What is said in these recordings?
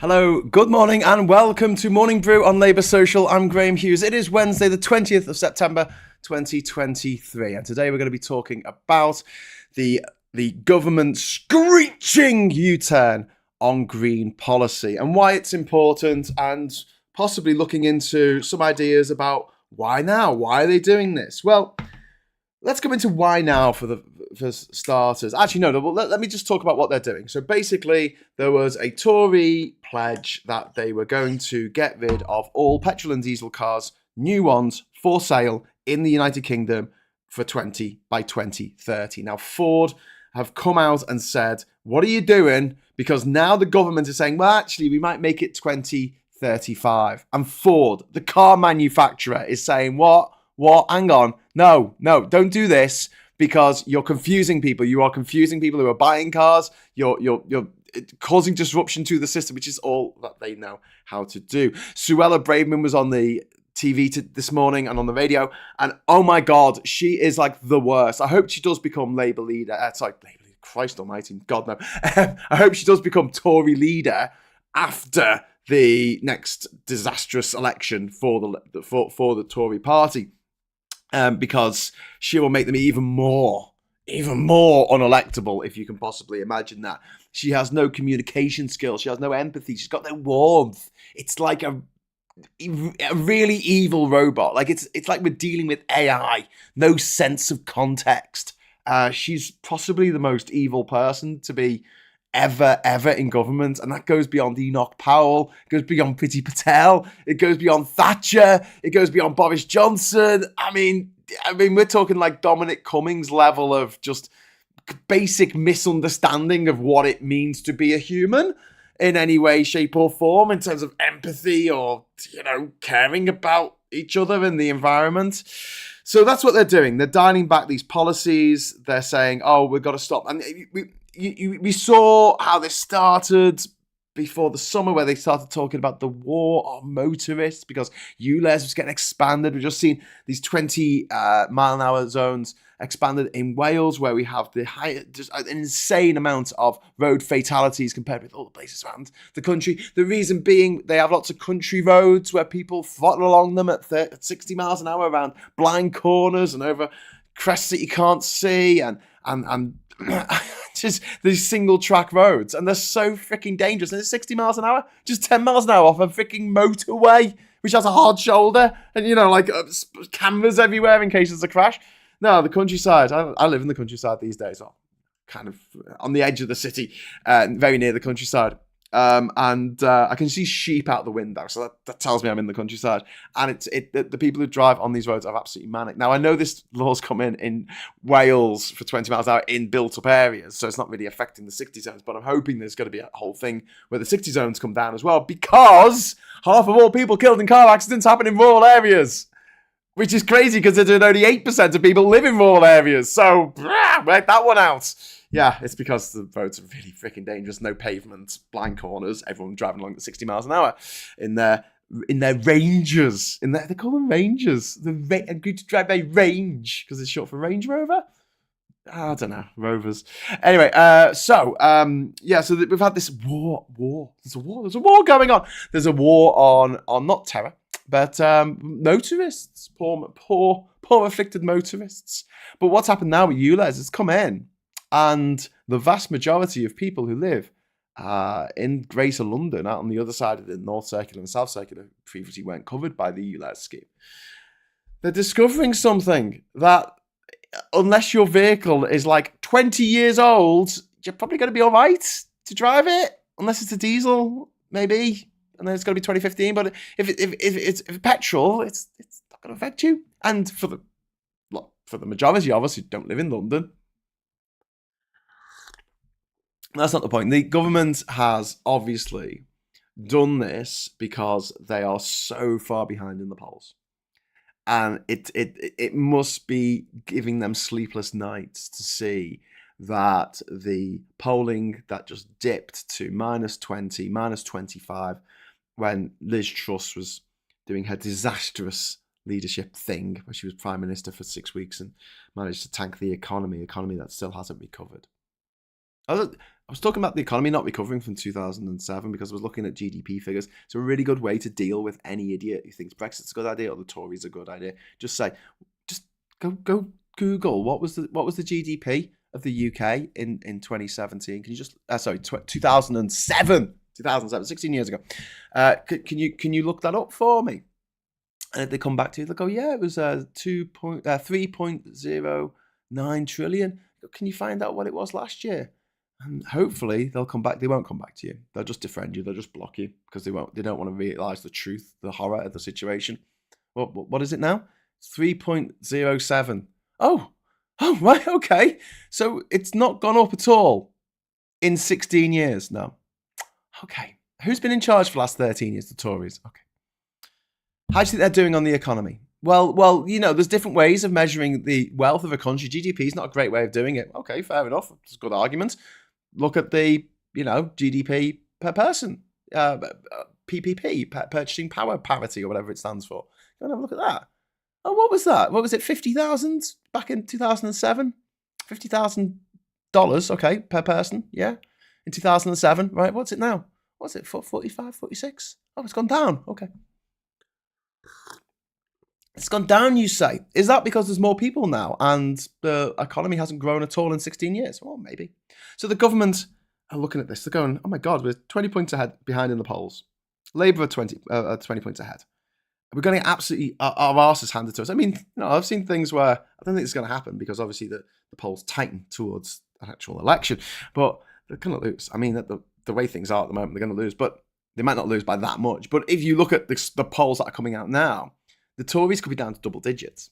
Hello, good morning, and welcome to Morning Brew on Labour Social. I'm Graham Hughes. It is Wednesday, the 20th of September, 2023, and today we're going to be talking about the government screeching U-turn on green policy and why it's important, and possibly looking into some ideas about why now? Why are they doing this? Well, let's go into why now for starters. Actually, no, let me just talk about what they're doing. So basically, there was a Tory pledge that they were going to get rid of all petrol and diesel cars, new ones for sale in the United Kingdom by 2030. Now, Ford have come out and said, what are you doing? Because now the government is saying, well, actually, we might make it 2035. And Ford, the car manufacturer, is saying, what? Hang on. No, don't do this, because you're confusing people. You are confusing people who are buying cars. You're causing disruption to the system, which is all that they know how to do. Suella Braverman was on the TV this morning and on the radio, and oh my God, she is like the worst. I hope she does become Labour leader. Labour leader. Christ almighty, God no. I hope she does become Tory leader after the next disastrous election for the Tory party. Because she will make them even more unelectable, if you can possibly imagine that. She has no communication skills. She has no empathy. She's got no warmth. It's like a really evil robot. Like it's like we're dealing with AI. No sense of context. She's possibly the most evil person to be ever in government, and that goes beyond Enoch Powell, it goes beyond Priti Patel, it goes beyond Thatcher, it goes beyond Boris Johnson. I mean we're talking like Dominic Cummings level of just basic misunderstanding of what it means to be a human in any way, shape or form, in terms of empathy or, caring about each other and the environment. So that's what they're doing. They're dialing back these policies. They're saying, oh, we've got to stop. And we saw how this started before the summer, where they started talking about the war on motorists because ULEZ was getting expanded. We've just seen these 20 mile an hour zones expanded in Wales, where we have just an insane amount of road fatalities compared with all the places around the country. The reason being, they have lots of country roads where people throttle along them at 60 miles an hour around blind corners and over crests that you can't see, and just these single track roads, and they're so freaking dangerous. And it's 60 miles an hour, just 10 miles an hour off a freaking motorway, which has a hard shoulder, and cameras everywhere in case there's a crash. No, the countryside. I live in the countryside these days, or kind of on the edge of the city, very near the countryside. And I can see sheep out the window, so that tells me I'm in the countryside. And the people who drive on these roads are absolutely manic. Now, I know this law's come in Wales for 20 miles an hour in built-up areas, so it's not really affecting the 60 zones, but I'm hoping there's going to be a whole thing where the 60 zones come down as well, because half of all people killed in car accidents happen in rural areas, which is crazy considering only 8% of people live in rural areas. So, write that one out. Yeah, it's because the roads are really freaking dangerous. No pavement, blind corners, everyone driving along at 60 miles an hour in their Rangers. They call them Rangers. Good to drive a Range because it's short for Range Rover. I don't know, Rovers. Anyway, so we've had this war. There's a war going on. There's a war on not terror, but motorists, poor afflicted motorists. But what's happened now with ULEZ has come in, and the vast majority of people who live in Greater London, out on the other side of the North Circular and South Circular, previously weren't covered by the ULEZ scheme. They're discovering something that, unless your vehicle is like 20 years old, you're probably going to be all right to drive it, unless it's a diesel, maybe. And then it's going to be 2015. But if it's petrol, it's not going to affect you. And for the majority of us who don't live in London, that's not the point. The government has obviously done this because they are so far behind in the polls. And it must be giving them sleepless nights to see that the polling that just dipped to -20, -25, when Liz Truss was doing her disastrous leadership thing, where she was Prime Minister for 6 weeks and managed to tank the economy that still hasn't recovered. I was talking about the economy not recovering from 2007 because I was looking at GDP figures. It's a really good way to deal with any idiot who thinks Brexit's a good idea or the Tories a good idea. Just go Google what was the GDP of the UK in 2017. Can you just 2007, 16 years ago. Can you look that up for me? And if they come back to you, they'll go, yeah, it was 3.09 trillion. Can you find out what it was last year? And hopefully they'll come back. They won't come back to you. They'll just defriend you. They'll just block you because they don't want to realise the truth, the horror of the situation. What is it now? 3.07. Oh, right, okay. So it's not gone up at all in 16 years. No. Okay. Who's been in charge for the last 13 years? The Tories. Okay. How do you think they're doing on the economy? Well, there's different ways of measuring the wealth of a country. GDP is not a great way of doing it. Okay, fair enough. It's a good argument. Look at the, GDP per person, PPP, purchasing power parity, or whatever it stands for. Go and have a look at that. Oh, what was that? What was it? 50,000 back in 2007? $50,000, okay, per person. Yeah, in 2007, right? What's it now? What's it? 45, 46? Oh, it's gone down. Okay. It's gone down, you say. Is that because there's more people now and the economy hasn't grown at all in 16 years? Well, maybe. So the government are looking at this. They're going, oh my God, we're 20 points behind in the polls. Labour are 20 points ahead. We're going to absolutely, our arses handed to us. I mean, I've seen things where I don't think it's going to happen because obviously the polls tighten towards an actual election, but they're going to lose. I mean, the way things are at the moment, they're going to lose, but they might not lose by that much. But if you look at the polls that are coming out now, the Tories could be down to double digits.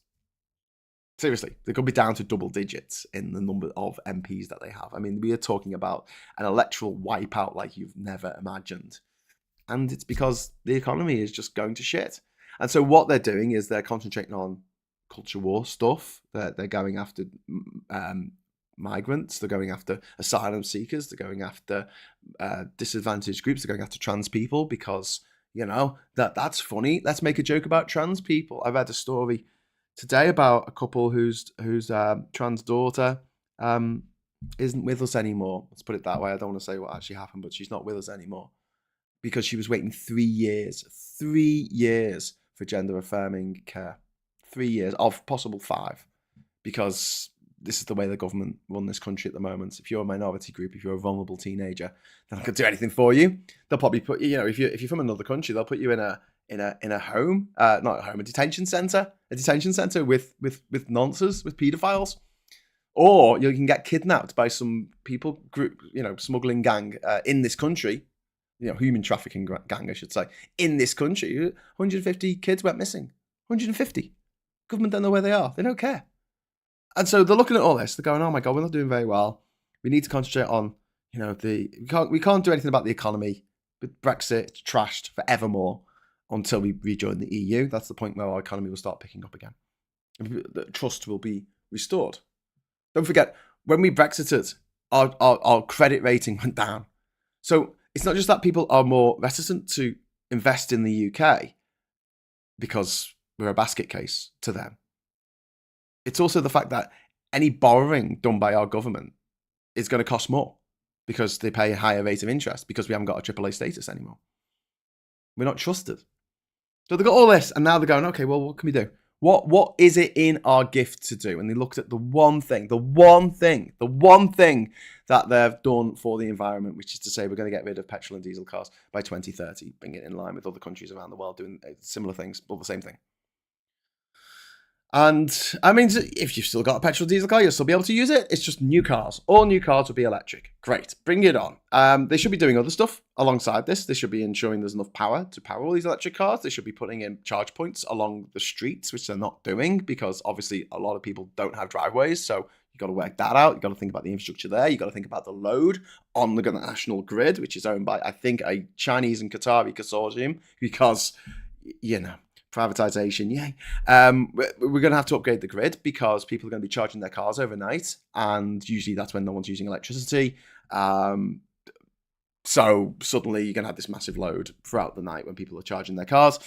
Seriously, they could be down to double digits in the number of MPs that they have. I mean, we are talking about an electoral wipeout like you've never imagined. And it's because the economy is just going to shit. And so what they're doing is they're concentrating on culture war stuff. They're going after migrants. They're going after asylum seekers. They're going after disadvantaged groups. They're going after trans people because... that's funny. Let's make a joke about trans people. I read a story today about a couple whose trans daughter isn't with us anymore. Let's put it that way. I don't want to say what actually happened, but she's not with us anymore because she was waiting 3 years for gender affirming care. 3 years of possible 5 because this is the way the government run this country at the moment. If you're a minority group, if you're a vulnerable teenager, they're not going to do anything for you. They'll probably put if you're from another country, they'll put you in a home, not a home, a detention center with nonces, with paedophiles, or you can get kidnapped by some people group, smuggling gang in this country, human trafficking gang, I should say, in this country. 150 kids went missing. 150. Government don't know where they are. They don't care. And so they're looking at all this. They're going, oh my God, we're not doing very well. We need to concentrate on, we can't do anything about the economy. But Brexit, it's trashed forevermore until we rejoin the EU. That's the point where our economy will start picking up again. The trust will be restored. Don't forget, when we Brexited, our credit rating went down. So it's not just that people are more reticent to invest in the UK because we're a basket case to them. It's also the fact that any borrowing done by our government is going to cost more because they pay a higher rate of interest because we haven't got a AAA status anymore. We're not trusted. So they've got all this and now they're going, okay, well, what can we do? What is it in our gift to do? And they looked at the one thing that they've done for the environment, which is to say we're going to get rid of petrol and diesel cars by 2030, bring it in line with other countries around the world doing similar things, but the same thing. And I mean, if you've still got a petrol diesel car, you'll still be able to use it. It's just new cars. All new cars will be electric. Great. Bring it on. They should be doing other stuff alongside this. They should be ensuring there's enough power to power all these electric cars. They should be putting in charge points along the streets, which they're not doing because obviously a lot of people don't have driveways. So you've got to work that out. You've got to think about the infrastructure there. You've got to think about the load on the national grid, which is owned by, I think, a Chinese and Qatari consortium because, privatization, yay. We're going to have to upgrade the grid because people are going to be charging their cars overnight. And usually that's when no one's using electricity. So suddenly you're going to have this massive load throughout the night when people are charging their cars.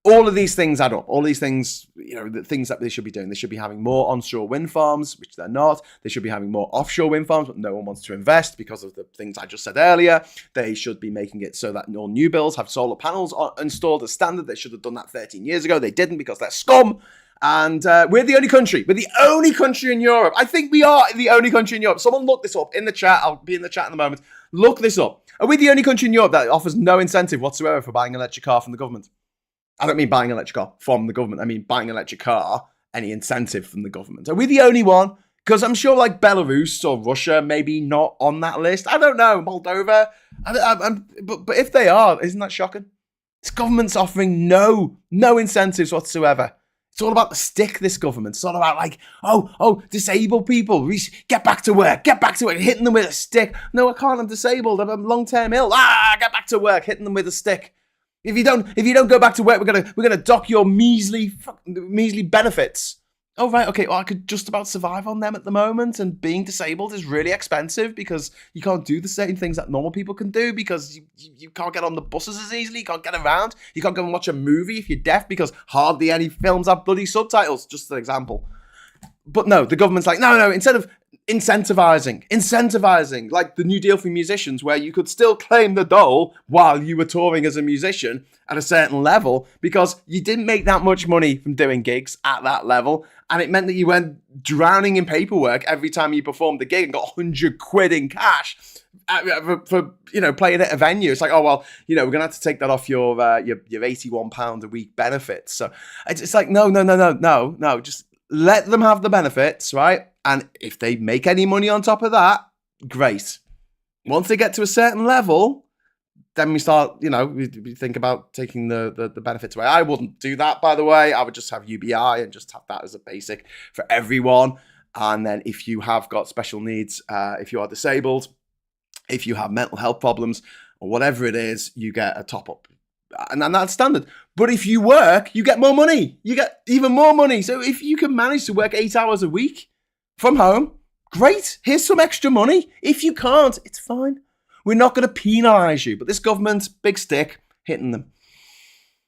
All of these things add up. All these things, the things that they should be doing. They should be having more onshore wind farms, which they're not. They should be having more offshore wind farms, but no one wants to invest because of the things I just said earlier. They should be making it so that all new builds have solar panels installed as standard. They should have done that 13 years ago. They didn't because they're scum. And we're the only country. We're the only country in Europe. I think we are the only country in Europe. Someone look this up in the chat. I'll be in the chat in a moment. Look this up. Are we the only country in Europe that offers no incentive whatsoever for buying an electric car from the government? I don't mean buying an electric car from the government. I mean buying an electric car, any incentive from the government. Are we the only one? Because I'm sure like Belarus or Russia, maybe not on that list. I don't know. Moldova. But if they are, isn't that shocking? This government's offering no incentives whatsoever. It's all about the stick, this government. It's all about like, disabled people, get back to work, hitting them with a stick. No, I can't, I'm disabled, I'm long-term ill. Get back to work, hitting them with a stick. If you don't go back to work, we're gonna dock your measly benefits. Oh, right, okay, well, I could just about survive on them at the moment, and being disabled is really expensive because you can't do the same things that normal people can do because you can't get on the buses as easily, you can't get around, you can't go and watch a movie if you're deaf because hardly any films have bloody subtitles, just an example. But no, the government's like, no, instead of incentivizing, like the New Deal for musicians, where you could still claim the dole while you were touring as a musician at a certain level because you didn't make that much money from doing gigs at that level, and it meant that you went drowning in paperwork every time you performed the gig and got £100 in cash for playing at a venue. It's like, oh well, we're gonna have to take that off your £81 a week benefits. So it's like no, just let them have the benefits, right? And if they make any money on top of that, great. Once they get to a certain level, then we start, we think about taking the benefits away. I wouldn't do that, by the way. I would just have UBI and just have that as a basic for everyone. And then if you have got special needs, if you are disabled, if you have mental health problems, or whatever it is, you get a top up. And that's standard. But if you work, you get more money. You get even more money. So if you can manage to work 8 hours a week from home, great. Here's some extra money. If you can't, it's fine. We're not going to penalise you. But this government, big stick, hitting them.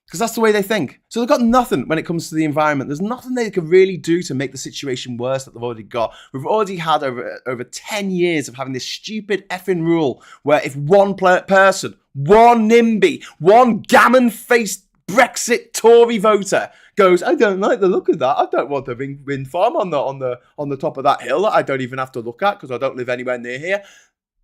Because that's the way they think. So they've got nothing when it comes to the environment. There's nothing they can really do to make the situation worse that they've already got. We've already had over 10 years of having this stupid effing rule where if one person, one NIMBY, one gammon-faced Brexit Tory voter goes, I don't like the look of that. I don't want a wind farm on the top of that hill that I don't even have to look at because I don't live anywhere near here.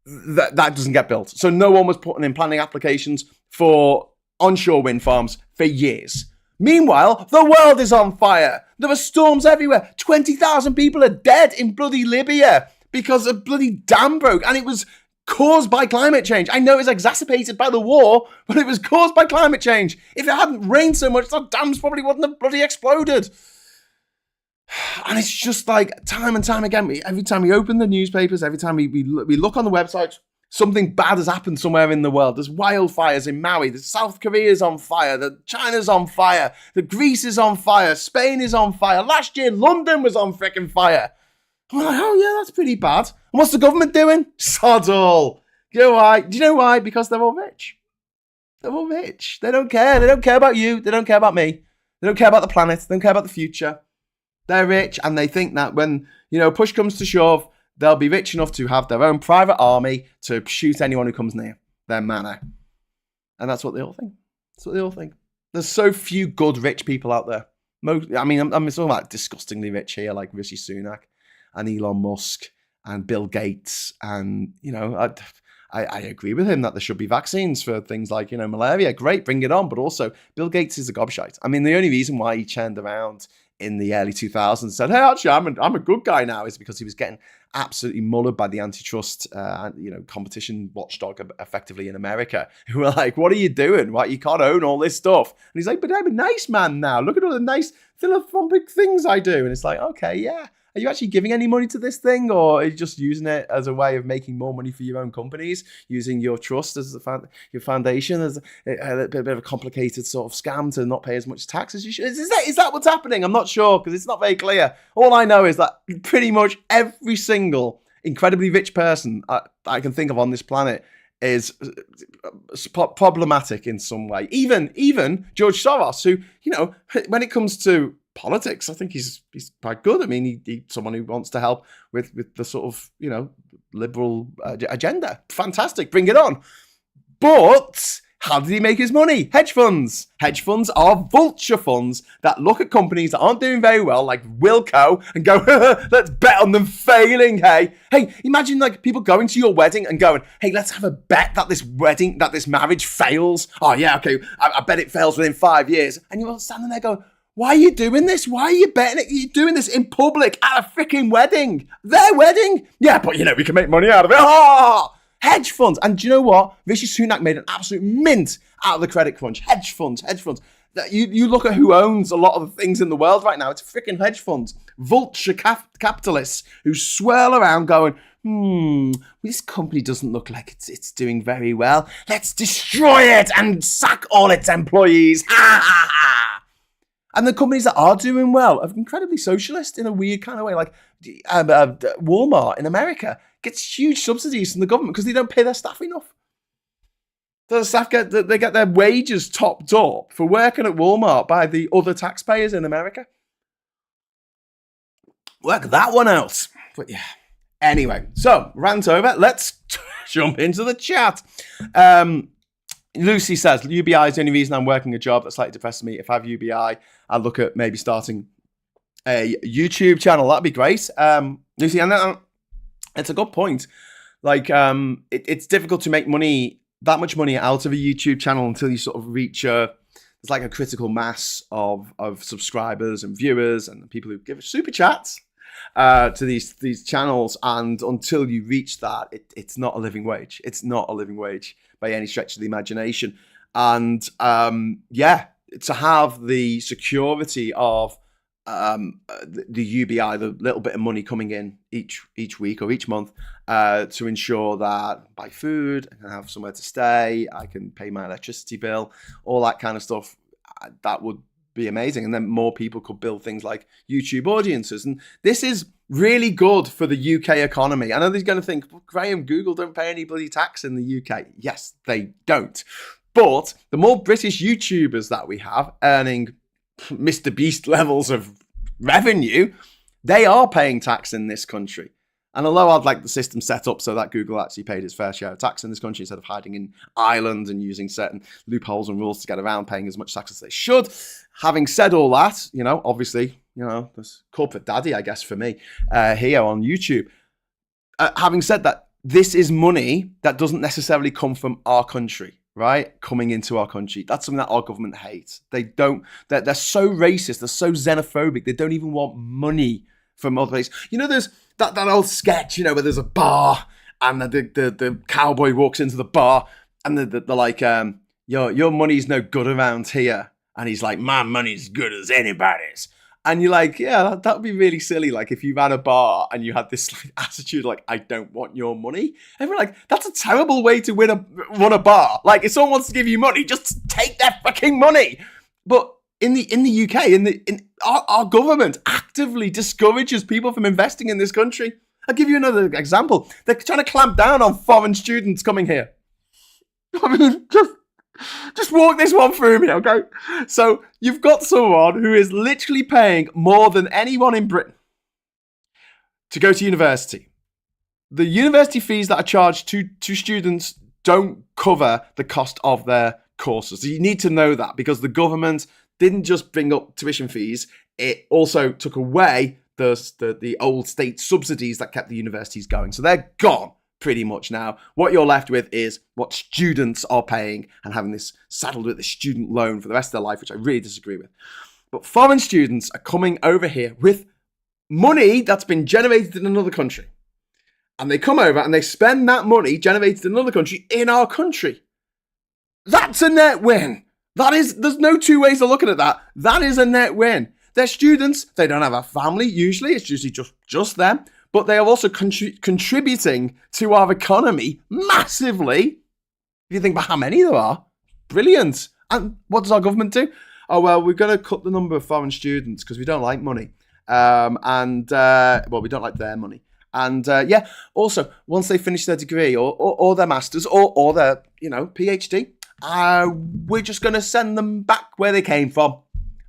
That doesn't get built. So no one was putting in planning applications for onshore wind farms for years. Meanwhile, the world is on fire. There are storms everywhere. 20,000 people are dead in bloody Libya because a bloody dam broke, and it was caused by climate change. I know it was exacerbated by the war, but it was caused by climate change. If it hadn't rained so much, the dams probably wouldn't have bloody exploded. And it's just like time and time again, every time we open the newspapers, every time we look on the website, something bad has happened somewhere in the world. There's wildfires in Maui. The South Korea's on fire. China's on fire. The Greece is on fire. Spain is on fire. Last year, London was on freaking fire. I'm like, oh yeah, that's pretty bad. And what's the government doing? Sod all. You know why? Do you know why? Because they're all rich. They're all rich. They don't care. They don't care about you. They don't care about me. They don't care about the planet. They don't care about the future. They're rich, and they think that when, push comes to shove, they'll be rich enough to have their own private army to shoot anyone who comes near their manor. And that's what they all think. That's what they all think. There's so few good rich people out there. I'm talking about disgustingly rich here, like Rishi Sunak and Elon Musk and Bill Gates. And, I agree with him that there should be vaccines for things like, malaria. Great, bring it on. But also, Bill Gates is a gobshite. I mean, the only reason why he turned around in the early 2000s and said, hey, actually, I'm a good guy now, is because he was getting absolutely mullered by the antitrust, competition watchdog effectively in America, who were like, what are you doing? Why you can't own all this stuff? And he's like, but I'm a nice man now. Look at all the nice philanthropic things I do. And it's like, okay, yeah. Are you actually giving any money to this thing, or are you just using it as a way of making more money for your own companies, using your trust as your foundation as a bit of a complicated sort of scam to not pay as much tax as you should? Is that what's happening? I'm not sure, because it's not very clear. All I know is that pretty much every single incredibly rich person I can think of on this planet is problematic in some way. Even George Soros, who, when it comes to politics, I think he's quite good. I mean, he's someone who wants to help with the sort of, liberal agenda. Fantastic, bring it on. But how did he make his money? Hedge funds. Hedge funds are vulture funds that look at companies that aren't doing very well, like Wilco, and go, let's bet on them failing, hey. Hey, imagine like people going to your wedding and going, hey, let's have a bet that this marriage fails. Oh yeah, okay, I bet it fails within 5 years. And you're standing there going, why are you doing this? Why are you betting it? You're doing this in public at a freaking wedding. Their wedding. Yeah, but we can make money out of it. Oh! Hedge funds. And do you know what? Rishi Sunak made an absolute mint out of the credit crunch. Hedge funds. You look at who owns a lot of the things in the world right now. It's freaking hedge funds. Vulture capitalists who swirl around going, this company doesn't look like it's doing very well. Let's destroy it and sack all its employees. Ha ha ha. And the companies that are doing well are incredibly socialist in a weird kind of way. Like Walmart in America gets huge subsidies from the government because they don't pay their staff enough. The staff get their wages topped up for working at Walmart by the other taxpayers in America. Work that one out. But yeah. Anyway, so rant over. Let's jump into the chat. Lucy says, UBI is the only reason I'm working a job that slightly depresses me. If I have UBI, I'd look at maybe starting a YouTube channel. That'd be great. Lucy, and it's a good point. Like, it's difficult to make that much money out of a YouTube channel until you sort of reach there's like a critical mass of subscribers and viewers and people who give super chats to these channels. And until you reach that, it's not a living wage. It's not a living wage by any stretch of the imagination. And to have the security of the UBI, the little bit of money coming in each week or each month, to ensure that I buy food, I can have somewhere to stay, I can pay my electricity bill, all that kind of stuff, that would be amazing. And then more people could build things like YouTube audiences. And this is really good for the UK economy. I know they're going to think, well, Graham, Google don't pay any bloody tax in the UK. Yes, they don't. But the more British YouTubers that we have earning Mr. Beast levels of revenue, they are paying tax in this country. And although I'd like the system set up so that Google actually paid its fair share of tax in this country instead of hiding in Ireland and using certain loopholes and rules to get around paying as much tax as they should, having said all that, obviously, there's corporate daddy, I guess, for me here on YouTube. Having said that, this is money that doesn't necessarily come from our country, right? Coming into our country. That's something that our government hates. They're so racist, they're so xenophobic, they don't even want money from other places. There's that old sketch, where there's a bar and the cowboy walks into the bar and they're like, your money's no good around here. And he's like, my money's good as anybody's. And you're like, yeah, that would be really silly. Like if you ran a bar and you had this attitude, like, I don't want your money. And we're like, that's a terrible way to run a bar. Like if someone wants to give you money, just take their fucking money. But in the UK, our government actively discourages people from investing in this country. I'll give you another example. They're trying to clamp down on foreign students coming here. I mean, just walk this one through me, okay? So you've got someone who is literally paying more than anyone in Britain to go to university. The university fees that are charged to students don't cover the cost of their courses. So you need to know that, because the government didn't just bring up tuition fees, it also took away the old state subsidies that kept the universities going. So they're gone pretty much now. What you're left with is what students are paying and having this saddled with a student loan for the rest of their life, which I really disagree with. But foreign students are coming over here with money that's been generated in another country. And they come over and they spend that money generated in another country in our country. That's a net win. There's no two ways of looking at that. That is a net win. They're students. They don't have a family usually. It's usually just them. But they are also contributing to our economy massively. If you think about how many there are, brilliant. And what does our government do? Oh, well, we're going to cut the number of foreign students because we don't like money. We don't like their money. And also, once they finish their degree or their masters or their, PhD, we're just going to send them back where they came from.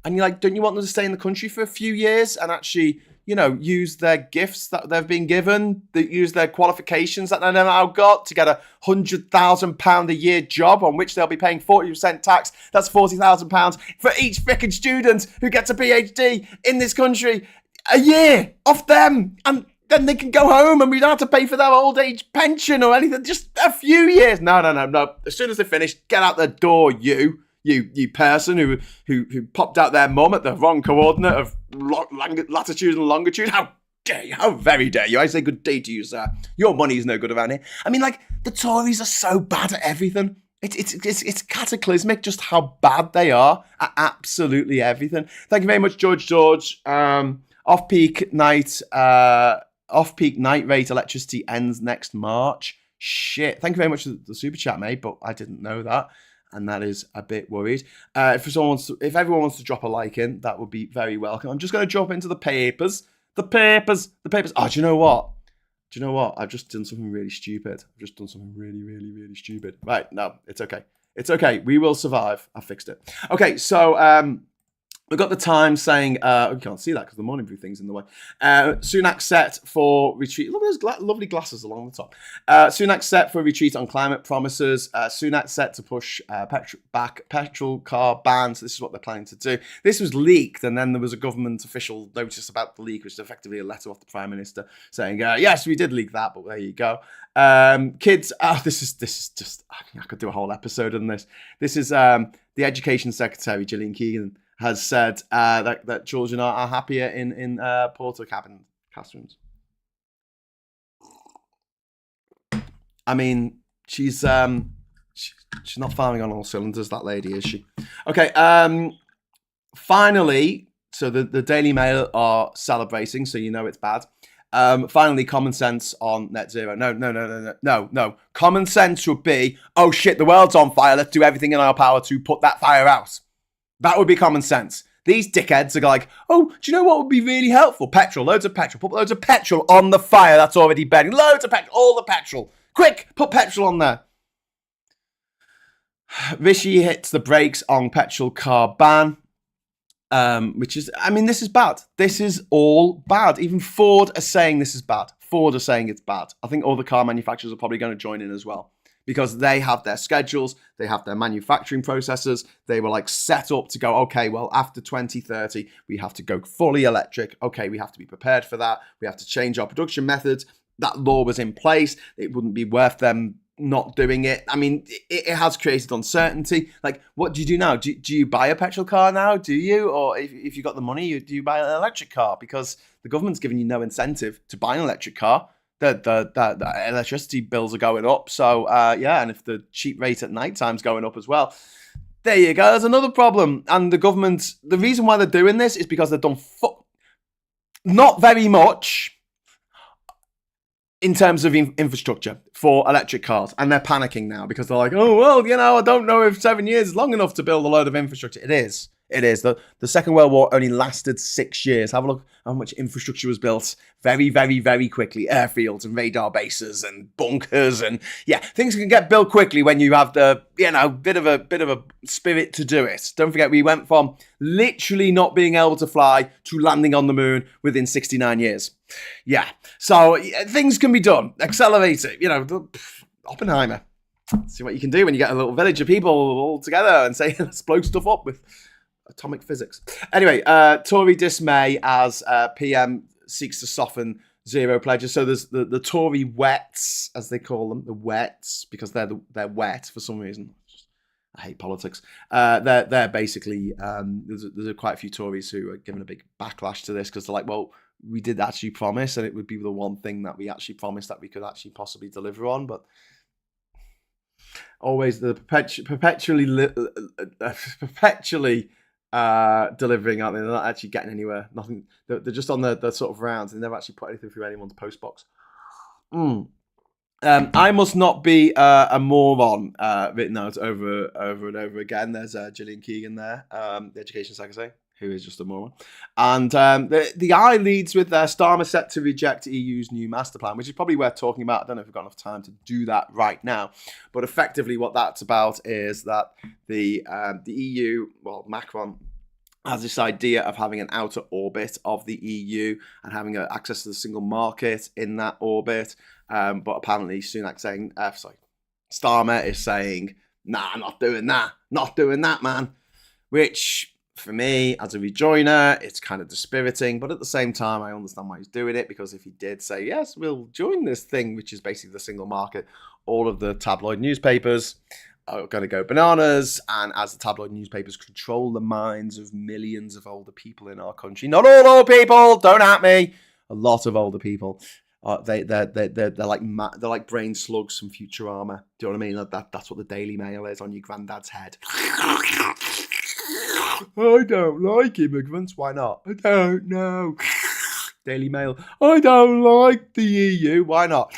And you're like, don't you want them to stay in the country for a few years and actually, use their gifts that they've been given, use their qualifications that they've now got to get a £100,000 a year job on which they'll be paying 40% tax. That's £40,000 for each frickin' student who gets a PhD in this country a year off them. And then they can go home and we don't have to pay for their old age pension or anything. Just a few years. No. As soon as they finish, get out the door, you person who popped out their mum at the wrong coordinate of latitude and longitude. How dare you? How very dare you? I say good day to you, sir. Your money is no good around here. I mean, the Tories are so bad at everything. It's cataclysmic just how bad they are at absolutely everything. Thank you very much, George. Off-peak night rate electricity ends next March. Shit. Thank you very much for the super chat, mate, but I didn't know that. And that is a bit worried. If everyone wants to drop a like in, that would be very welcome. I'm just going to drop into the papers. The papers. Oh, do you know what? I've just done something really stupid. Really, really, really stupid. Right, no, it's okay. It's okay. We will survive. I fixed it. Okay, so we've got the Times saying, we can't see that because the Morning Brew thing's in the way. Sunak set for retreat. Look at those lovely glasses along the top. Sunak set for retreat on climate promises. Sunak set to push petrol car bans. This is what they're planning to do. This was leaked, and then there was a government official notice about the leak, which is effectively a letter off the Prime Minister saying, yes, we did leak that, but there you go. Kids, this is just, I could do a whole episode on this. This is the Education Secretary, Gillian Keegan, has said that children are happier in porta cabin classrooms. I mean, she's not firing on all cylinders, that lady, is she? Okay, finally, so the Daily Mail are celebrating, so you know it's bad. Finally, common sense on net zero. No. Common sense would be, oh shit, the world's on fire, let's do everything in our power to put that fire out. That would be common sense. These dickheads are like, oh, do you know what would be really helpful? Petrol, loads of petrol. Put loads of petrol on the fire that's already burning. Loads of petrol, all the petrol. Quick, put petrol on there. Rishi hits the brakes on petrol car ban, which is, I mean, this is bad. This is all bad. Even Ford are saying this is bad. Ford are saying it's bad. I think all the car manufacturers are probably going to join in as well, because they have their schedules, they have their manufacturing processes. They were set up to go, okay, well, after 2030, we have to go fully electric. Okay, we have to be prepared for that. We have to change our production methods. That law was in place. It wouldn't be worth them not doing it. I mean, it has created uncertainty. What do you do now? Do you buy a petrol car now? Do you? Or if you got the money, do you buy an electric car? Because the government's giving you no incentive to buy an electric car. The electricity bills are going up. So, and if the cheap rate at night time's going up as well, there you go. There's another problem. And the government, the reason why they're doing this is because they've done not very much in terms of infrastructure for electric cars. And they're panicking now because they're like, oh, well, I don't know if 7 years is long enough to build a load of infrastructure. It is. The Second World War only lasted 6 years. Have a look how much infrastructure was built very, very, very quickly. Airfields and radar bases and bunkers, and things can get built quickly when you have the bit of a spirit to do it. Don't forget, we went from literally not being able to fly to landing on the moon within 69 years. Yeah, so things can be done. Accelerate it. Oppenheimer. See what you can do when you get a little village of people all together and say, let's blow stuff up with atomic physics. Anyway, Tory dismay as PM seeks to soften zero pledges. So there's the Tory wets, as they call them, the wets, because they're wet for some reason. I hate politics. They're basically there's quite a few Tories who are giving a big backlash to this because they're like, well, we did actually promise, and it would be the one thing that we actually promised that we could actually possibly deliver on, but always the perpetually delivering, aren't they? They're not actually getting anywhere. Nothing. They're just on the sort of rounds. They never actually put anything through anyone's postbox. I must not be a moron. Written out over and over again. There's Gillian Keegan there, the Education Secretary. who is just a moron. And the eye leads with Starmer set to reject EU's new master plan, which is probably worth talking about. I don't know if we've got enough time to do that right now. But effectively what that's about is that the EU, well, Macron has this idea of having an outer orbit of the EU and having access to the single market in that orbit. But apparently Starmer is saying, nah, not doing that, man. Which, for me, as a rejoiner, it's kind of dispiriting. But at the same time, I understand why he's doing it, because if he did say, yes, we'll join this thing, which is basically the single market, all of the tabloid newspapers are going to go bananas. And as the tabloid newspapers control the minds of millions of older people in our country, not all old people, don't at me, a lot of older people, they're like brain slugs from Futurama. Do you know what I mean? That's what the Daily Mail is on your granddad's head. I don't like immigrants. Why not? I don't know. Daily Mail. I don't like the EU. Why not?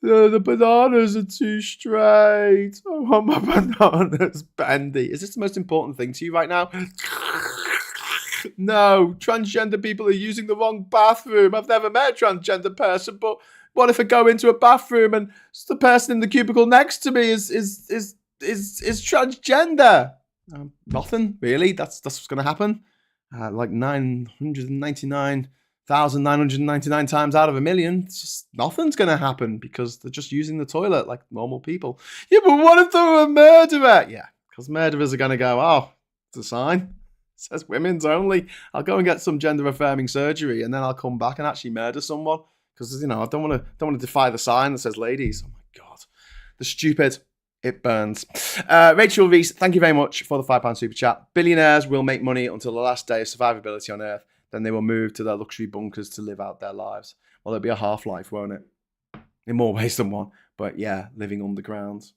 The bananas are too straight. I want my bananas bendy. Is this the most important thing to you right now? No, transgender people are using the wrong bathroom. I've never met a transgender person, but what if I go into a bathroom and the person in the cubicle next to me is transgender? Nothing really. That's what's going to happen. Like 999,999 times out of a million, it's just nothing's going to happen because they're just using the toilet like normal people. Yeah, but what if they're a murderer? Yeah, because murderers are going to go, oh, it's a sign. It says women's only. I'll go and get some gender-affirming surgery, and then I'll come back and actually murder someone because, you know, I don't want to defy the sign that says ladies. Oh my God, the stupid. It burns. Rachel Reese, thank you very much for the £5 super chat. Billionaires will make money until the last day of survivability on Earth. Then they will move to their luxury bunkers to live out their lives. Well, it'll be a half-life, won't it? In more ways than one. But yeah, living underground.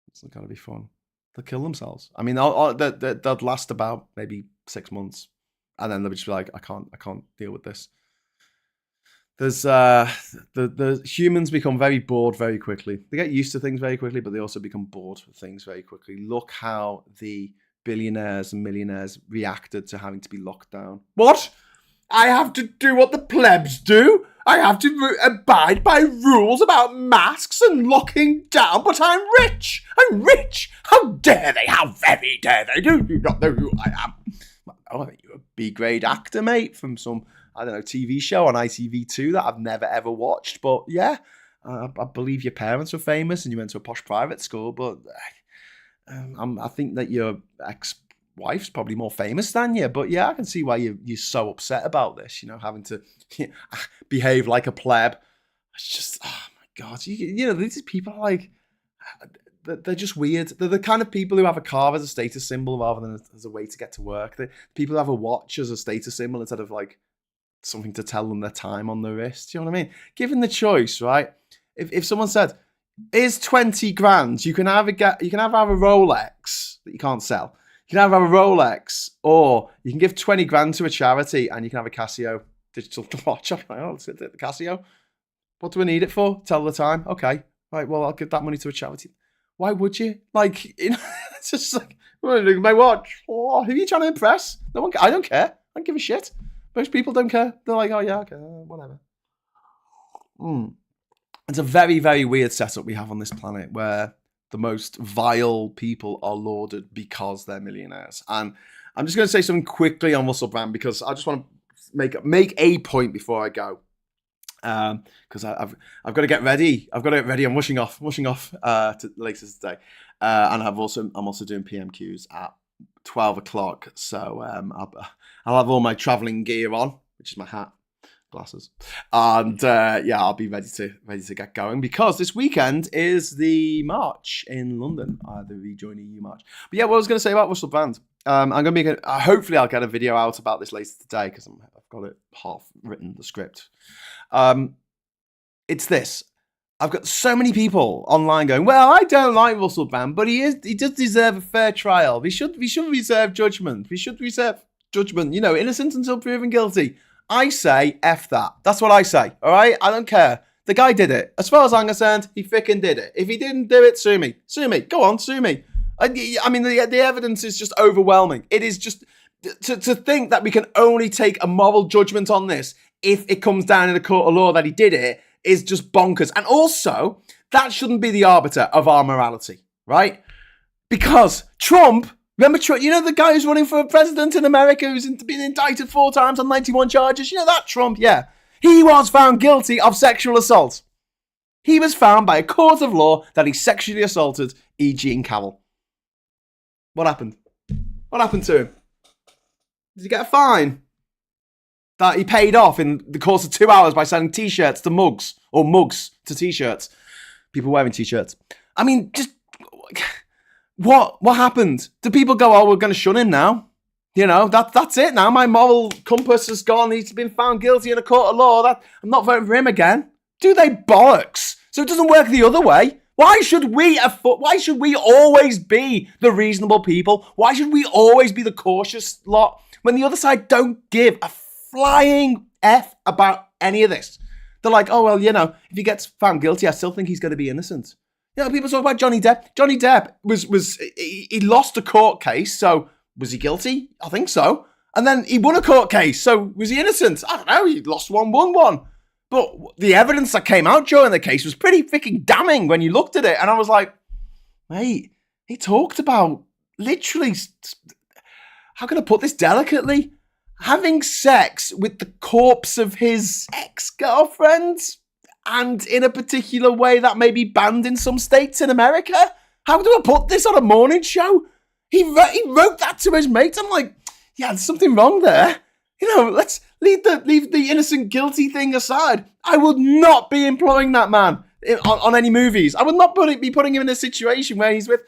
It's going to be fun. They'll kill themselves. I mean, they'll last about maybe 6 months. And then they'll just be like, I can't deal with this. There's the humans become very bored very quickly. They get used to things very quickly, but they also become bored with things very quickly. Look how the billionaires and millionaires reacted to having to be locked down. What? I have to do what the plebs do? I have to abide by rules about masks and locking down, but I'm rich. I'm rich. How dare they? How very dare they? Do you not know who I am? Oh, I think you're a B-grade actor, mate, from some, I don't know, TV show on ITV2 that I've never ever watched. But yeah, I believe your parents were famous and you went to a posh private school. But I think that your ex-wife's probably more famous than you. But yeah, I can see why you're so upset about this. You know, having to behave like a pleb. It's just, oh my God, you know, these people are like, they're just weird. They're the kind of people who have a car as a status symbol rather than as a way to get to work. The people who have a watch as a status symbol instead of like something to tell them their time on the wrist. Do you know what I mean? Given the choice, right? If someone said, "Here's 20 grand, you can either have a Rolex that you can't sell. You can either have a Rolex, or you can give 20 grand to a charity and you can have a Casio digital watch." I'm like, oh, let's get the Casio. What do I need it for? Tell the time. Okay, right. Well, I'll give that money to a charity. Why would you? Like, you know, it's just like, my watch. Oh, who are you trying to impress? No one. I don't care. I don't give a shit. Most people don't care. They're like, oh yeah, okay, whatever. It's a very, very weird setup we have on this planet where the most vile people are lauded because they're millionaires. And I'm just going to say something quickly on Russell Brand because I just want to make a point before I go. Because I've got to get ready. I'm rushing off to later today, and I'm also doing PMQs at 12 o'clock. So I'll have all my traveling gear on, which is my hat, glasses, and I'll be ready to get going because this weekend is the march in London, the Rejoin EU march. But yeah, what I was going to say about Russell Brand, I'm going to make hopefully I'll get a video out about this later today because I've got it half written, the script. It's this. I've got so many people online going, well, I don't like Russell Brand, but he does deserve a fair trial. We should reserve judgment. You know, innocent until proven guilty. I say F that. That's what I say. All right? I don't care. The guy did it. As far as I'm concerned, he fricking did it. If he didn't do it, sue me. Sue me. Go on, sue me. I mean, the evidence is just overwhelming. It is just to think that we can only take a moral judgment on this if it comes down in a court of law that he did it is just bonkers. And also, that shouldn't be the arbiter of our morality, right? Because Trump, remember Trump, you know the guy who's running for president in America who's been indicted 4 times on 91 charges? You know that Trump? Yeah. He was found guilty of sexual assault. He was found by a court of law that he sexually assaulted E. Jean Carroll. What happened? What happened to him? Did he get a fine that he paid off in the course of 2 hours by selling t-shirts to mugs, or mugs to t-shirts? People wearing t-shirts. I mean, just what happened? Do people go, oh, we're going to shun him now? You know, that's it now. My moral compass has gone. He's been found guilty in a court of law. I'm not voting for him again. Do they bollocks? So it doesn't work the other way. Why should we always be the reasonable people? Why should we always be the cautious lot when the other side don't give a flying F about any of this? They're like, oh, well, you know, if he gets found guilty, I still think he's going to be innocent. You know, people talk about Johnny Depp. Johnny Depp he lost a court case, so was he guilty? I think so. And then he won a court case, so was he innocent? I don't know, he lost one, won one. But the evidence that came out during the case was pretty freaking damning when you looked at it. And I was like, mate, he talked about literally, how can I put this delicately? Having sex with the corpse of his ex-girlfriend, and in a particular way that may be banned in some states in America. How do I put this on a morning show? He wrote that to his mates. I'm like, yeah, there's something wrong there. You know, let's leave the innocent guilty thing aside. I would not be employing that man on any movies. I would not be putting him in a situation where he's with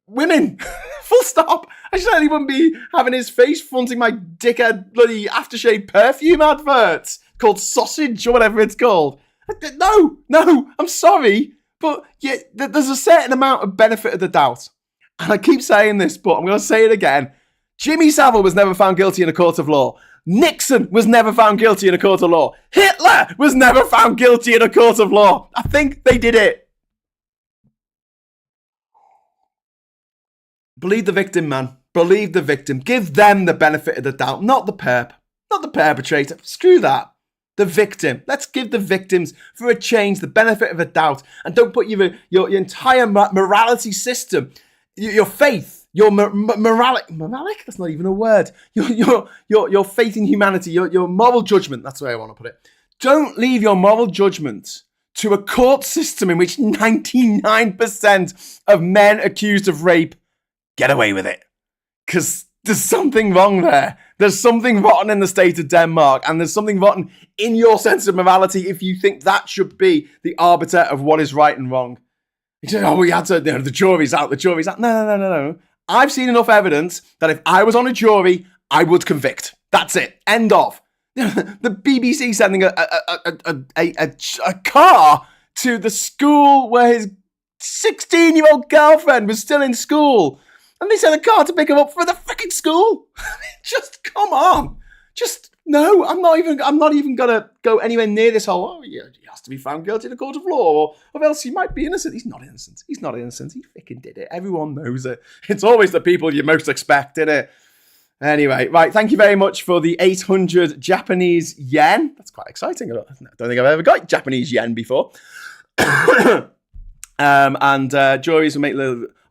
women. Full stop. I certainly wouldn't be having his face fronting my dickhead bloody aftershave perfume adverts called Sausage or whatever it's called. No, I'm sorry. But yeah, there's a certain amount of benefit of the doubt. And I keep saying this, but I'm going to say it again. Jimmy Savile was never found guilty in a court of law. Nixon was never found guilty in a court of law. Hitler was never found guilty in a court of law. I think they did it. Believe the victim, man. Believe the victim. Give them the benefit of the doubt, not the perp. Not the perpetrator. Screw that. The victim. Let's give the victims, for a change, the benefit of the doubt. And don't put your entire morality system, your faith, your moralic, that's not even a word. Your faith in humanity, your moral judgment, that's the way I want to put it. Don't leave your moral judgment to a court system in which 99% of men accused of rape get away with it. Because there's something wrong there. There's something rotten in the state of Denmark, and there's something rotten in your sense of morality if you think that should be the arbiter of what is right and wrong. You say, oh, we had to, the jury's out, the jury's out. No. I've seen enough evidence that if I was on a jury, I would convict. That's it. End of. The BBC sending a car to the school where his 16-year-old girlfriend was still in school. And they sent a car to pick him up for the freaking school. Just come on. Just no. I'm not even gonna go anywhere near this whole. Oh, yeah, he has to be found guilty in a court of law, or else he might be innocent. He's not innocent. He freaking did it. Everyone knows it. It's always the people you most expect, isn't it? Anyway, right. Thank you very much for the 800 Japanese yen. That's quite exciting. I don't think I've ever got Japanese yen before. Juries will make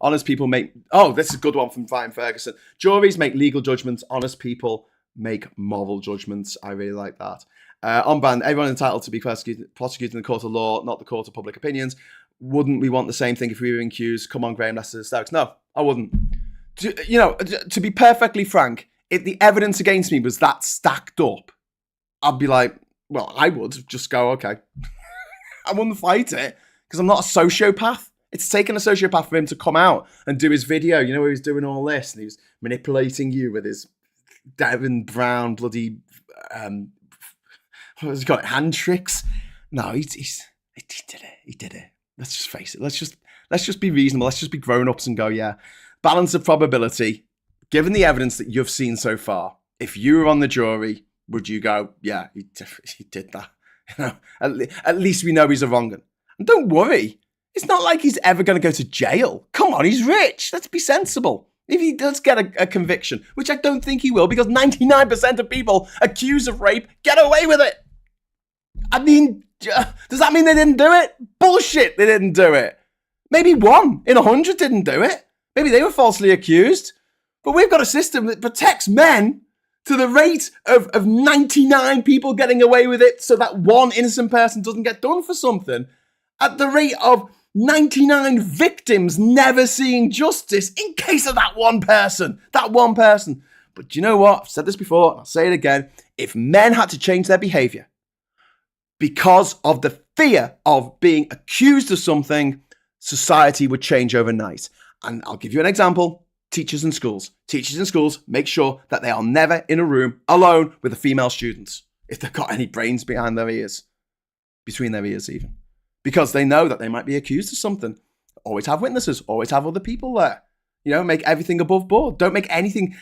honest people make. Oh, this is a good one from Brian Ferguson. Juries make legal judgments. Honest people make moral judgments. I really like that. On brand, everyone entitled to be prosecuted in the court of law, not the court of public opinions. Wouldn't we want the same thing if we were in Hughes? Come on, Graham, let's do hysterics. No, I wouldn't. To be perfectly frank, if the evidence against me was that stacked up, I'd be like, well, I would just go, okay. I wouldn't fight it because I'm not a sociopath. It's taken a sociopath for him to come out and do his video, where he's doing all this and he was manipulating you with his Devin Brown bloody, what was he called, hand tricks? No, he did it. Let's just face it. Let's just be reasonable. Let's just be grown-ups and go, yeah. Balance of probability, given the evidence that you've seen so far, if you were on the jury, would you go, yeah, he did that? At least we know he's a wrong 'un. And don't worry. It's not like he's ever going to go to jail. Come on, he's rich. Let's be sensible. If he does get a conviction, which I don't think he will, because 99% of people accused of rape get away with it. I mean, does that mean they didn't do it? Bullshit, they didn't do it. Maybe 1 in 100 didn't do it. Maybe they were falsely accused. But we've got a system that protects men to the rate of 99 people getting away with it so that 1 innocent person doesn't get done for something, at the rate of 99 victims never seeing justice in case of that one person. But do you know what? I've said this before, and I'll say it again. If men had to change their behaviour because of the fear of being accused of something, society would change overnight. And I'll give you an example. Teachers in schools. Teachers in schools make sure that they are never in a room alone with the female students if they've got any brains behind their ears, between their ears even. Because they know that they might be accused of something. Always have witnesses. Always have other people there. Make everything above board. Don't make anything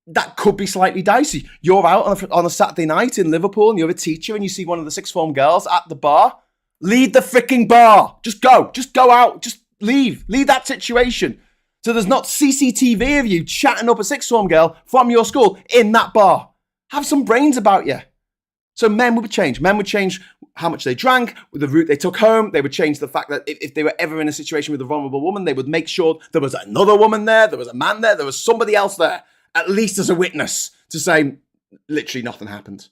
that could be slightly dicey. You're out on a Saturday night in Liverpool and you're a teacher and you see one of the sixth form girls at the bar. Leave the freaking bar. Just go. Just go out. Just leave. Leave that situation. So there's not CCTV of you chatting up a sixth form girl from your school in that bar. Have some brains about you. So men would change. Men would change how much they drank, the route they took home. They would change the fact that if they were ever in a situation with a vulnerable woman, they would make sure there was another woman there, there was a man there, there was somebody else there, at least as a witness to say literally nothing happened.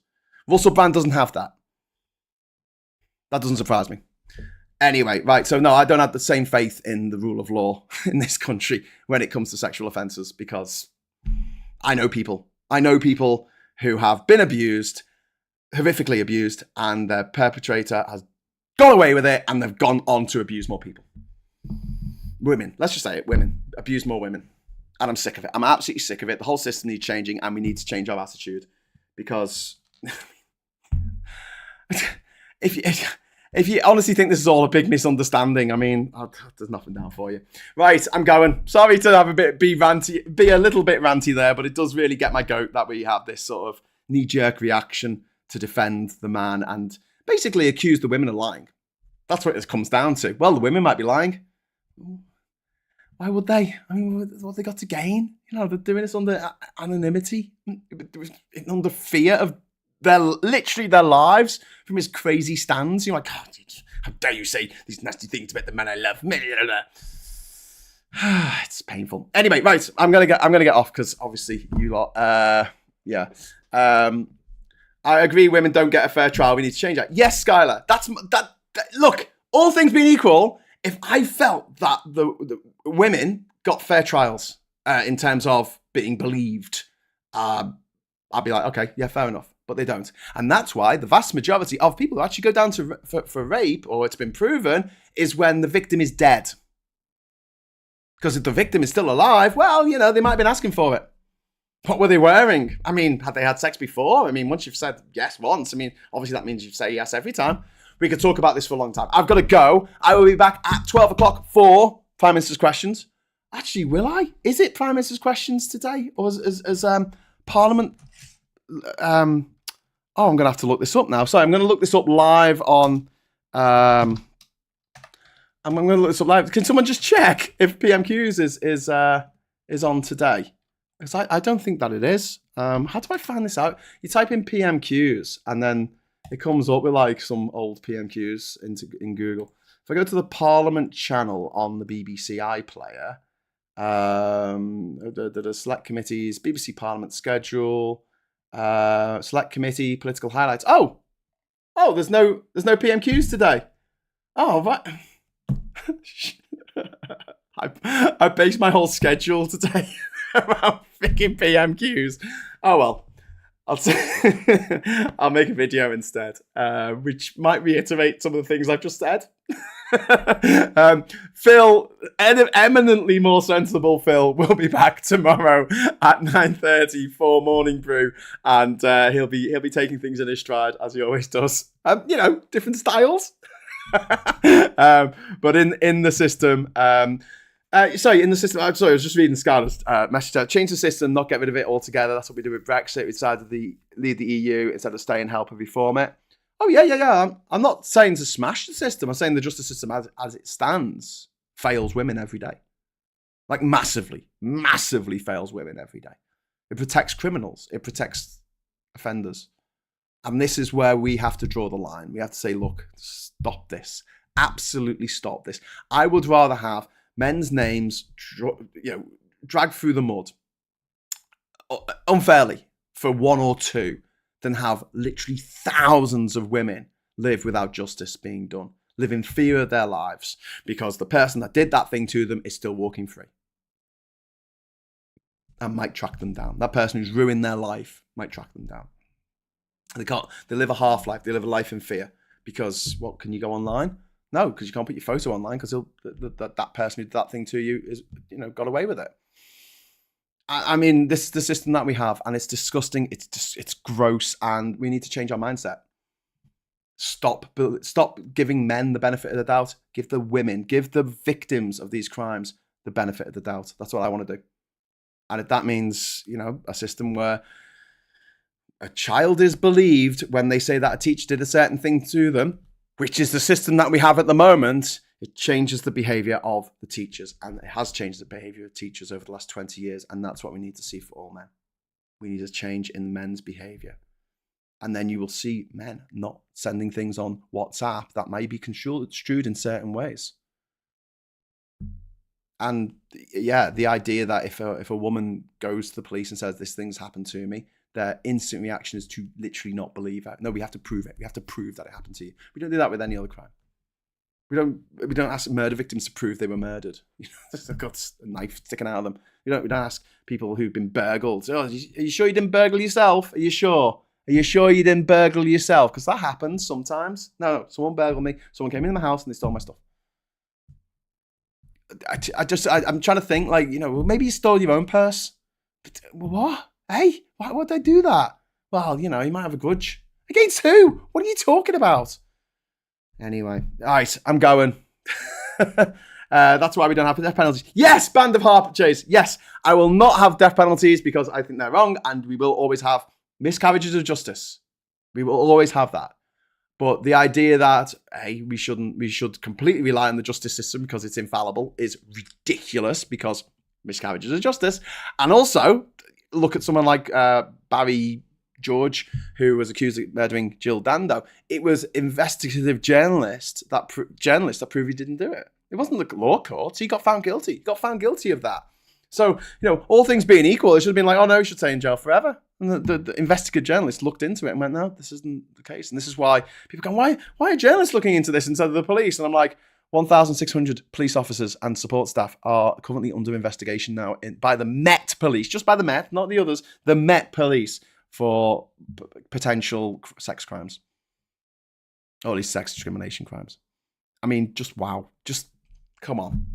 Russell Brand doesn't have that. That doesn't surprise me. Anyway, right, so no, I don't have the same faith in the rule of law in this country when it comes to sexual offences, because I know people who have been abused, horrifically abused, and their perpetrator has got away with it and they've gone on to abuse more people. Women, let's just say it, women, abuse more women. And I'm sick of it. I'm absolutely sick of it. The whole system needs changing and we need to change our attitude, because if you honestly think this is all a big misunderstanding, I mean, there's nothing down for you. Right, I'm going. Sorry to have be a little bit ranty there, but it does really get my goat that we have this sort of knee-jerk reaction to defend the man and basically accuse the women of lying. That's what it comes down to. Well, the women might be lying. Why would they? I mean, what have they got to gain? They're doing this under anonymity, under fear of their lives from his crazy stands. You're like, oh, how dare you say these nasty things about the man I love? It's painful. Anyway, right, I'm gonna get off because obviously you lot. I agree. Women don't get a fair trial. We need to change that. Yes, Skylar. That. Look, all things being equal, if I felt that the women got fair trials in terms of being believed, I'd be like, okay, yeah, fair enough. But they don't. And that's why the vast majority of people who actually go down to for rape, or it's been proven, is when the victim is dead. Because if the victim is still alive, well, they might have been asking for it. What were they wearing? I mean, had they had sex before? I mean, once you've said yes once, I mean, obviously that means you say yes every time. We could talk about this for a long time. I've got to go. I will be back at 12 o'clock for Prime Minister's Questions. Actually, will I? Is it Prime Minister's Questions today? Or is Parliament... I'm going to have to look this up now. Sorry, I'm going to look this up live on... I'm going to look this up live. Can someone just check if PMQs is on today? Because I don't think that it is. How do I find this out? You type in PMQs and then it comes up with like some old PMQs in Google. If I go to the Parliament channel on the BBC iPlayer, the select committees, BBC Parliament schedule, select committee, political highlights. Oh, there's no PMQs today. Oh, right. I based my whole schedule today around freaking PMQs. Oh well, I'll make a video instead, which might reiterate some of the things I've just said. Phil, eminently more sensible Phil, will be back tomorrow at 9:30 for Morning Brew, and he'll be taking things in his stride as he always does. Different styles. But in the system, I was just reading Scarlett's message. Change the system, not get rid of it altogether. That's what we do with Brexit. We decided to leave the EU instead of stay and help and reform it. Oh, yeah. I'm not saying to smash the system. I'm saying the justice system as it stands fails women every day. Like massively fails women every day. It protects criminals. It protects offenders. And this is where we have to draw the line. We have to say, look, stop this. Absolutely stop this. I would rather have men's names dragged through the mud unfairly for one or two than have literally thousands of women live without justice being done, live in fear of their lives because the person that did that thing to them is still walking free and might track them down. That person who's ruined their life might track them down. They live a half life. They live a life in fear because what? Can you go online? No, because you can't put your photo online because that person who did that thing to you is, got away with it. I mean, this is the system that we have, and it's disgusting. It's gross, and we need to change our mindset. Stop giving men the benefit of the doubt. Give the women, give the victims of these crimes the benefit of the doubt. That's what I want to do. And if that means, a system where a child is believed when they say that a teacher did a certain thing to them, which is the system that we have at the moment, it changes the behaviour of the teachers. And it has changed the behaviour of teachers over the last 20 years. And that's what we need to see for all men. We need a change in men's behaviour. And then you will see men not sending things on WhatsApp that may be construed in certain ways. And yeah, the idea that if a woman goes to the police and says, this thing's happened to me, their instant reaction is to literally not believe it. No, we have to prove it. We have to prove that it happened to you. We don't do that with any other crime. We don't ask murder victims to prove they were murdered. They've got a knife sticking out of them. We don't ask people who've been burgled. Oh, are you sure you didn't burgle yourself? Are you sure? Are you sure you didn't burgle yourself? Because that happens sometimes. No, someone burgled me. Someone came into my house and they stole my stuff. I'm trying to think, well, maybe you stole your own purse. But, what? Hey, why would they do that? Well, you might have a grudge. Against who? What are you talking about? Anyway, all right, I'm going. That's why we don't have death penalties. Yes, Band of Harper Chase. Yes, I will not have death penalties because I think they're wrong, and we will always have miscarriages of justice. We will always have that. But the idea that, hey, we should completely rely on the justice system because it's infallible is ridiculous because miscarriages of justice. And also, look at someone like Barry George, who was accused of murdering Jill Dando. It was investigative journalists that proved he didn't do it. It wasn't the law courts. He got found guilty. He got found guilty of that. So, all things being equal, it should have been like, oh no, he should stay in jail forever. And the investigative journalists looked into it and went, no, this isn't the case. And this is why people go, why are journalists looking into this instead of the police? And I'm like, 1,600 police officers and support staff are currently under investigation now by the Met Police, just by the Met, not the others, the Met Police for potential sex crimes. Or at least sex discrimination crimes. I mean, just wow. Just, come on.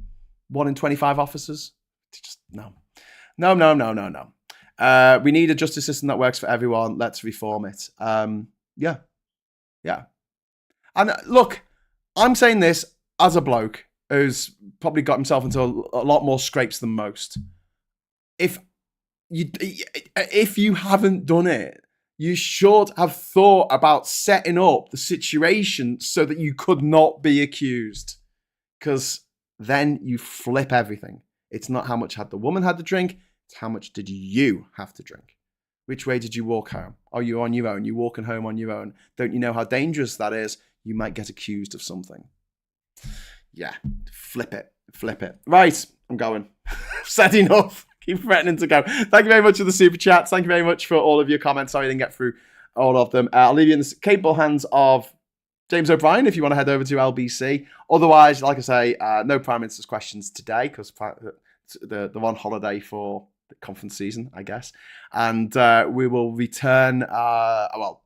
1 in 25 officers? Just, no. No. We need a justice system that works for everyone. Let's reform it. Yeah. And look, I'm saying this as a bloke who's probably got himself into a lot more scrapes than most. If you haven't done it, you should have thought about setting up the situation so that you could not be accused. Because then you flip everything. It's not how much had the woman had to drink, it's how much did you have to drink. Which way did you walk home? Are you on your own? You walking home on your own? Don't you know how dangerous that is? You might get accused of something. Yeah, flip it. Right, I'm going. I've said enough. Keep threatening to go. Thank you very much for the super chats. Thank you very much for all of your comments. Sorry I didn't get through all of them. I'll leave you in the capable hands of James O'Brien if you want to head over to LBC. Otherwise, like I say, no Prime Minister's questions today because they're on holiday for the conference season, I guess. And we will return.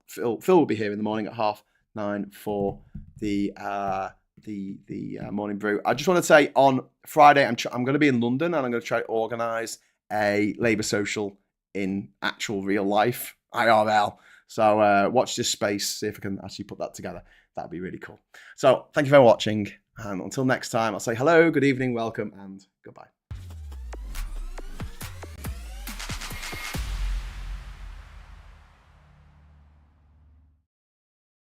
Phil will be here in the morning at 9:30 for the morning brew. I just want to say on Friday, I'm going to be in London and I'm going to try to organise a Labour social in actual real life, IRL. So watch this space, see if I can actually put that together. That'd be really cool. So thank you for watching. And until next time, I'll say hello, good evening, welcome, and goodbye.